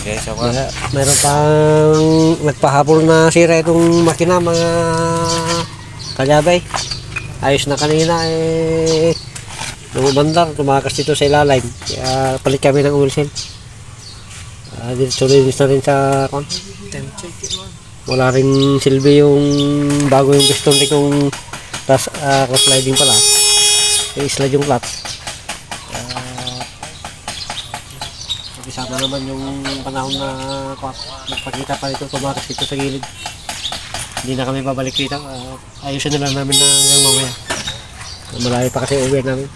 Okay, so ka. Meron pang nagpahabol na sira itong makina mga kalyabay. Ayos na kanina eh. Lumubandar, tumakas dito sa ilalim. Kaya palit kami ng oil seal. Dito linis na rin sa kon. Wala rin silbi yung bago yung piston kung cross sliding pala. I-slide yung clutch. Isama naman yung panahon na nagpakita pa ito, tumakas dito sa gilid. Hindi na kami babalik dito. Ayusin na lang namin na hanggang mamaya. Malayo pa kasi uwi namin.